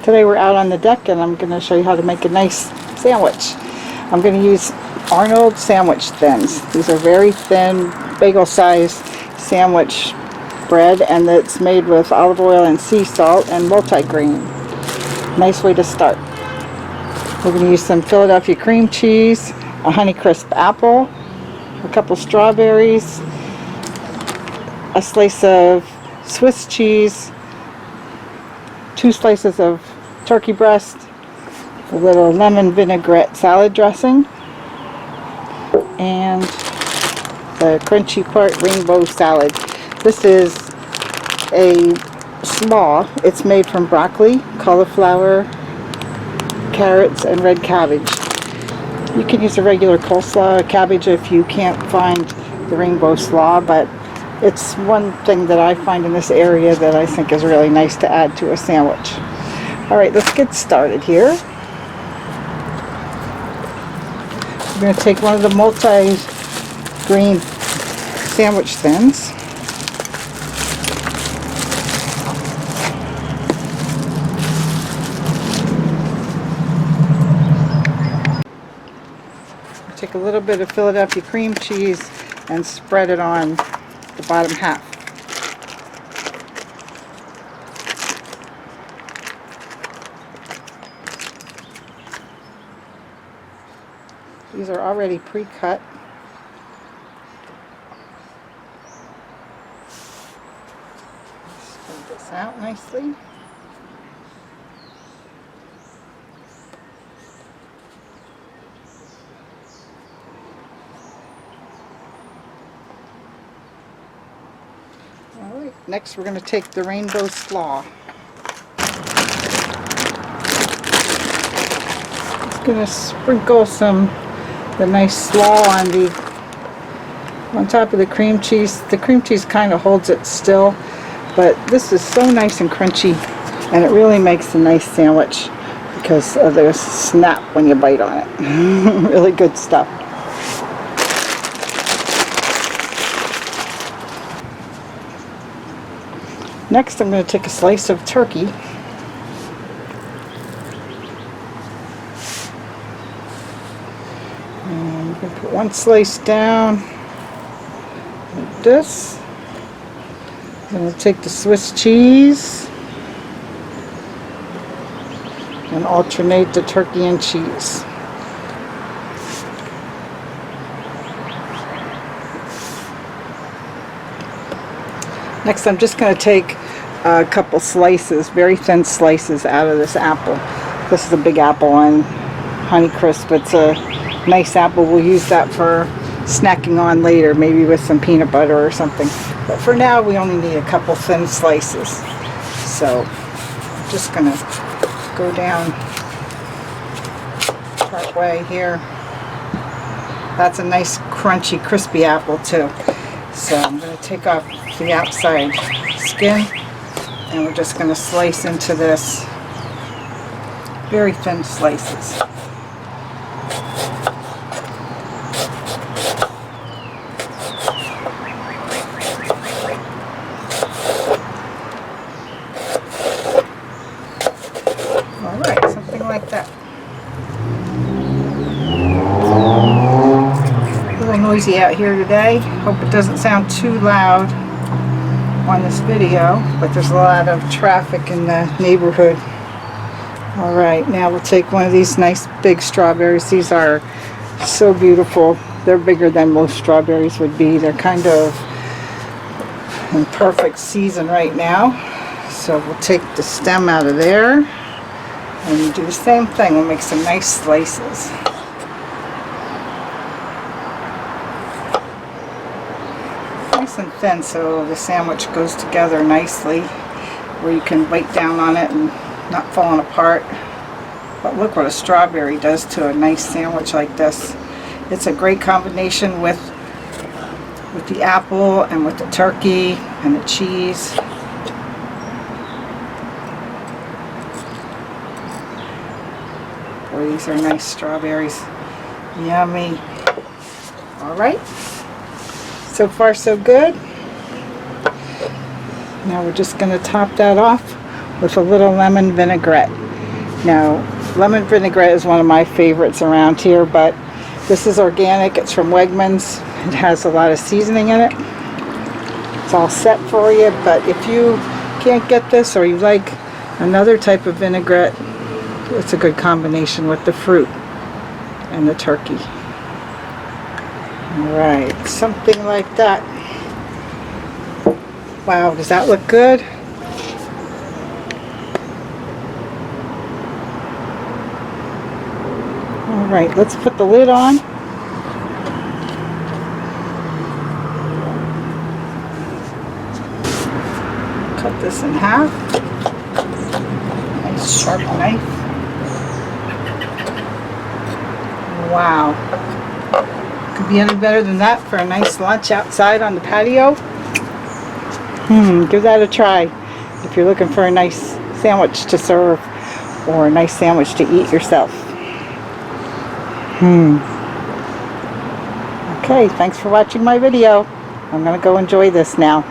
Today we're out on the deck and I'm going to show you how to make a nice sandwich. I'm going to use Arnold sandwich thins. These are very thin, bagel-sized sandwich bread, and it's made with olive oil and sea salt and multigrain. Nice way to start. We're going to use some Philadelphia cream cheese, a Honeycrisp apple, a couple strawberries, a slice of Swiss cheese, 2 slices of turkey breast, a little lemon vinaigrette salad dressing, and the crunchy part rainbow salad. This is a slaw. It's made from broccoli, cauliflower, carrots, and red cabbage. You can use a regular coleslaw cabbage if you can't find the Rainbow Slaw, but it's one thing that I find in this area that I think is really nice to add to a sandwich. Alright, let's get started here. We're going to take one of the multi-grain sandwich thins. Take a little bit of Philadelphia cream cheese and spread it on the bottom half. These are already pre-cut. Spread this out nicely. Alright, next we're going to take the Rainbow Slaw. Just going to sprinkle the nice slaw on top of the cream cheese. The cream cheese kind of holds it still, but this is so nice and crunchy, and it really makes a nice sandwich because of the snap when you bite on it. Really good stuff. Next, I'm going to take a slice of turkey. And I'm going to put one slice down like this. I'm going to take the Swiss cheese and alternate the turkey and cheese. Next, I'm just going to take a couple slices, very thin slices, out of this apple. This is a big apple on Honeycrisp. It's a nice apple. We'll use that for snacking on later, maybe with some peanut butter or something. But for now, we only need a couple thin slices. So I'm just going to go down part way here. That's a nice, crunchy, crispy apple too. So I'm going to take off the outside skin, and we're just going to slice into this very thin slices. Alright, something like that. A little noisy out here today. Hope it doesn't sound too loud on this video, but there's a lot of traffic in the neighborhood. Alright, now we'll take one of these nice big strawberries. These are so beautiful. They're bigger than most strawberries would be. They're kind of in perfect season right now. So we'll take the stem out of there and do the same thing. We'll make some nice slices. Nice and thin so the sandwich goes together nicely, where you can bite down on it and not falling apart. But look what a strawberry does to a nice sandwich like this. It's a great combination with the apple and with the turkey and the cheese. Boy, these are nice strawberries. Yummy. Alright. So far so good. Now we're just going to top that off with a little lemon vinaigrette. Now, lemon vinaigrette is one of my favorites around here, but this is organic. It's from Wegmans. It has a lot of seasoning in it. It's all set for you, but if you can't get this or you like another type of vinaigrette, it's a good combination with the fruit and the turkey. Alright, something like that. Wow, does that look good? Alright, let's put the lid on. Cut this in half. Nice sharp knife. Wow. Could be any better than that for a nice lunch outside on the patio. Give that a try if you're looking for a nice sandwich to serve or a nice sandwich to eat yourself. Okay, thanks for watching my video. I'm gonna go enjoy this now.